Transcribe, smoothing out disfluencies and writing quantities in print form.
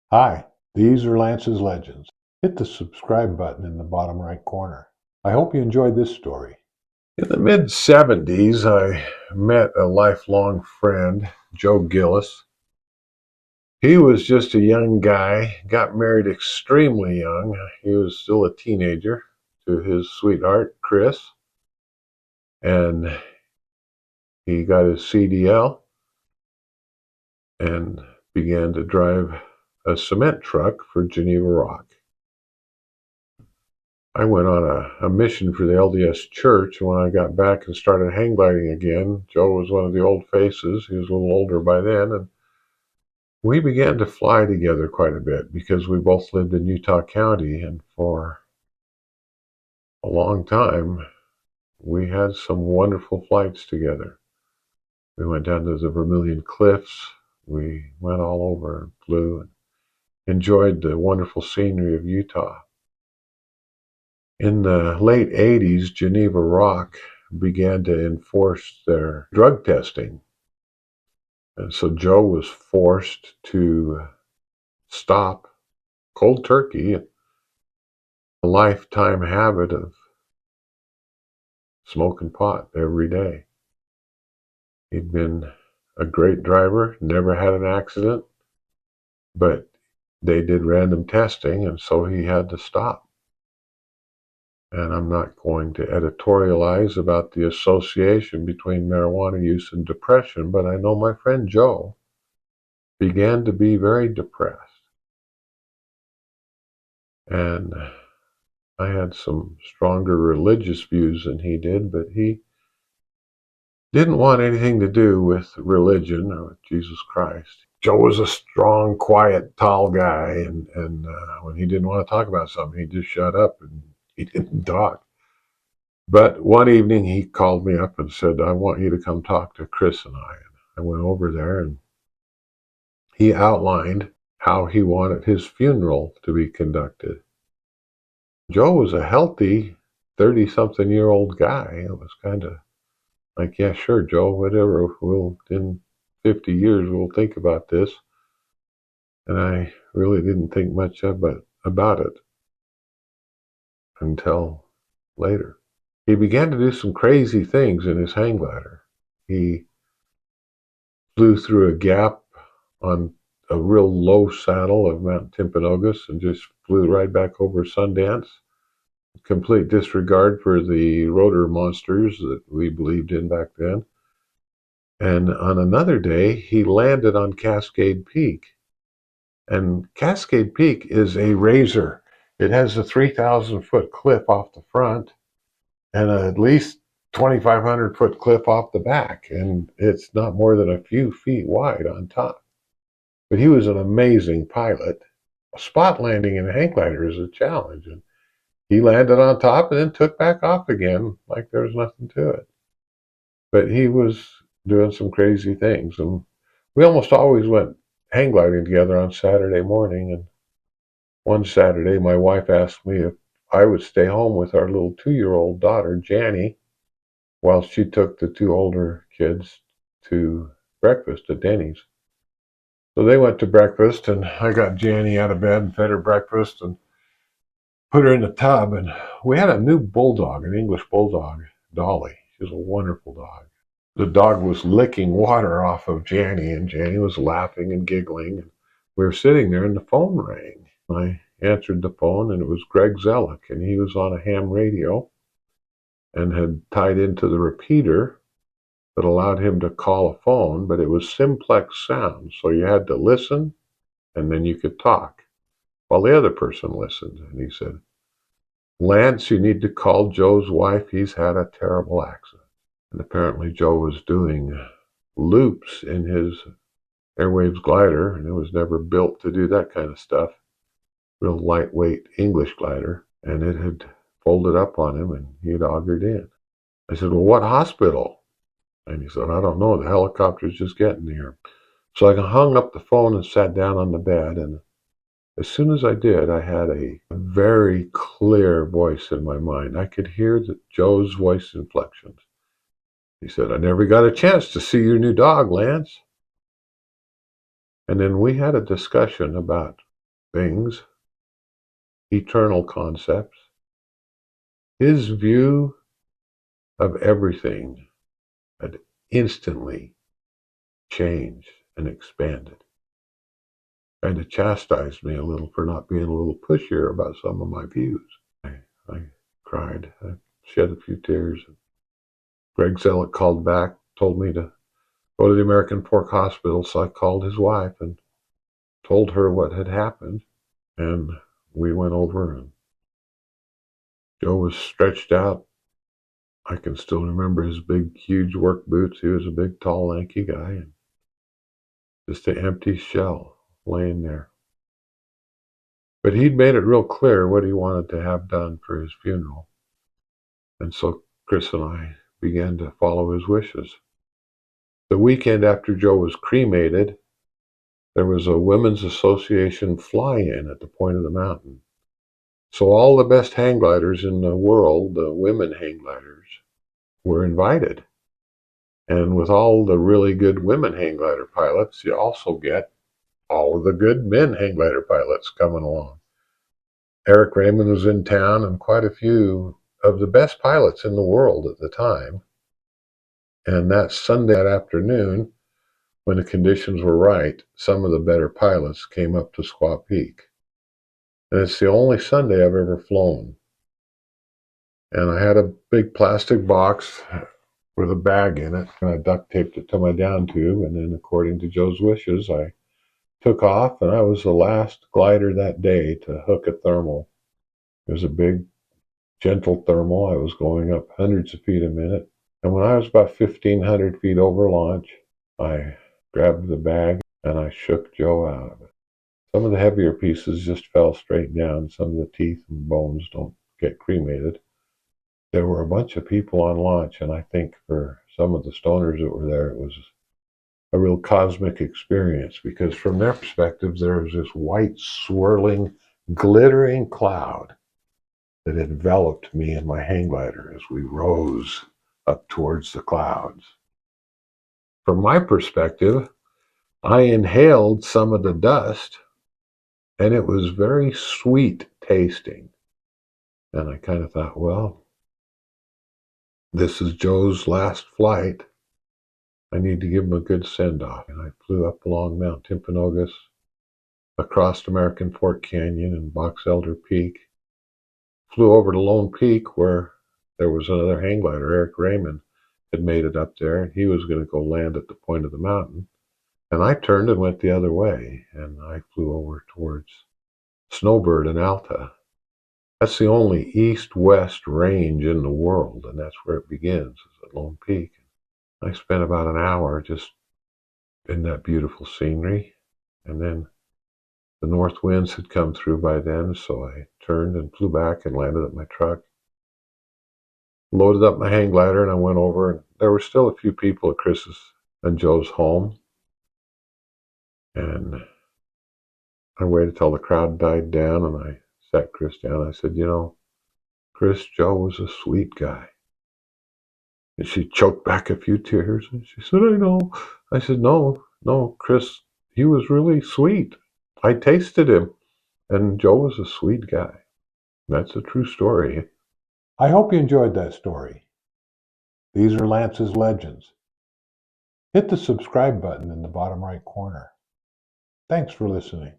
Hi, these are Lance's Legends. Hit the subscribe button in the bottom right corner. I hope you enjoyed this story. In the mid 70s, I met a lifelong friend, Joe Giles. He was just a young guy, got married extremely young. He was still a teenager to his sweetheart, Chris, and he got his CDL and began to drive a cement truck for Geneva Rock. I went on a mission for the LDS Church. When I got back and started hang gliding again, Joe was one of the old faces. He was a little older by then, and we began to fly together quite a bit because we both lived in Utah County, and for a long time, we had some wonderful flights together. We went down to the Vermilion Cliffs. We went all over and flew and enjoyed the wonderful scenery of Utah. In the late 80s, Geneva Rock began to enforce their drug testing. And so Joe was forced to stop cold turkey a lifetime habit of smoking pot every day. He'd been a great driver, never had an accident, but they did random testing, and so he had to stop. And I'm not going to editorialize about the association between marijuana use and depression, but I know my friend Joe began to be very depressed. And I had some stronger religious views than he did, but he didn't want anything to do with religion or with Jesus Christ. Joe was a strong, quiet, tall guy, and when he didn't want to talk about something, he just shut up and he didn't talk. But one evening he called me up and said, "I want you to come talk to Chris and I." And I went over there and he outlined how he wanted his funeral to be conducted. Joe was a healthy 30-something-year-old guy. It was kind of like, yeah, sure, Joe, whatever. In 50 years, we'll think about this. And I really didn't think much about it until later. He began to do some crazy things in his hang glider. He flew through a gap on a real low saddle of Mount Timpanogos and just flew right back over Sundance. Complete disregard for the rotor monsters that we believed in back then. And on another day, he landed on Cascade Peak. And Cascade Peak is a razor. It has a 3,000-foot cliff off the front and at least 2,500-foot cliff off the back. And it's not more than a few feet wide on top. But he was an amazing pilot. A spot landing in a hang glider is a challenge. And he landed on top and then took back off again like there was nothing to it. But he was doing some crazy things. And we almost always went hang gliding together on Saturday morning. And one Saturday, my wife asked me if I would stay home with our little 2-year-old daughter, Janny, while she took the two older kids to breakfast at Denny's. So they went to breakfast, and I got Janny out of bed and fed her breakfast and put her in the tub. And we had a new bulldog, an English bulldog, Dolly. She was a wonderful dog. The dog was licking water off of Janny, and Janny was laughing and giggling. And we were sitting there, and the phone rang. I answered the phone, and it was Greg Zellick, and he was on a ham radio and had tied into the repeater that allowed him to call a phone, but it was simplex sound, so you had to listen, and then you could talk while the other person listened. And he said, "Lance, you need to call Joe's wife. He's had a terrible accident." And apparently Joe was doing loops in his Airwaves glider, and it was never built to do that kind of stuff. Real lightweight English glider, and it had folded up on him, and he had augured in. I said, "Well, what hospital?" And he said, "I don't know. The helicopter's just getting here." So I hung up the phone and sat down on the bed, and as soon as I did, I had a very clear voice in my mind. I could hear Joe's voice inflections. He said, "I never got a chance to see your new dog, Lance." And then we had a discussion about things, eternal concepts. His view of everything had instantly changed and expanded. Kind of chastised me a little for not being a little pushier about some of my views. I cried. I shed a few tears. Greg Zellick called back, told me to go to the American Fork Hospital, so I called his wife and told her what had happened. And we went over, and Joe was stretched out. I can still remember his big, huge work boots. He was a big, tall, lanky guy, and just an empty shell laying there. But he'd made it real clear what he wanted to have done for his funeral. And so Chris and I began to follow his wishes. The weekend after Joe was cremated, there was a Women's Association fly-in at the point of the mountain. So all the best hang gliders in the world, the women hang gliders, were invited. And with all the really good women hang glider pilots, you also get all of the good men hang glider pilots coming along. Eric Raymond was in town, and quite a few of the best pilots in the world at the time. And that Sunday afternoon, when the conditions were right, some of the better pilots came up to Squaw Peak. And it's the only Sunday I've ever flown. And I had a big plastic box with a bag in it, and I duct taped it to my down tube. And then, according to Joe's wishes, I took off, and I was the last glider that day to hook a thermal. It was a big, gentle thermal. I was going up hundreds of feet a minute. And when I was about 1,500 feet over launch, I grabbed the bag and I shook Joe out of it. Some of the heavier pieces just fell straight down. Some of the teeth and bones don't get cremated. There were a bunch of people on launch, and I think for some of the stoners that were there, it was a real cosmic experience, because from their perspective, there was this white, swirling, glittering cloud that enveloped me and my hang glider as we rose up towards the clouds. From my perspective, I inhaled some of the dust, and it was very sweet tasting. And I kind of thought, well, this is Joe's last flight. I need to give him a good send-off. And I flew up along Mount Timpanogos, across American Fork Canyon and Box Elder Peak, flew over to Lone Peak, where there was another hang glider. Eric Raymond had made it up there, and he was going to go land at the point of the mountain. And I turned and went the other way, and I flew over towards Snowbird and Alta. That's the only east-west range in the world, and that's where it begins, is at Lone Peak. I spent about an hour just in that beautiful scenery, and then the north winds had come through by then, so I turned and flew back and landed at my truck, loaded up my hang glider, and I went over, and there were still a few people at Chris's and Joe's home, and I waited till the crowd died down, and I sat Chris down. I said, Chris, Joe was a sweet guy. And she choked back a few tears, and she said, I know. I said, no, Chris, he was really sweet. I tasted him, and Joe was a sweet guy. That's a true story. I hope you enjoyed that story. These are Lance's legends. Hit the subscribe button in the bottom right corner. Thanks for listening.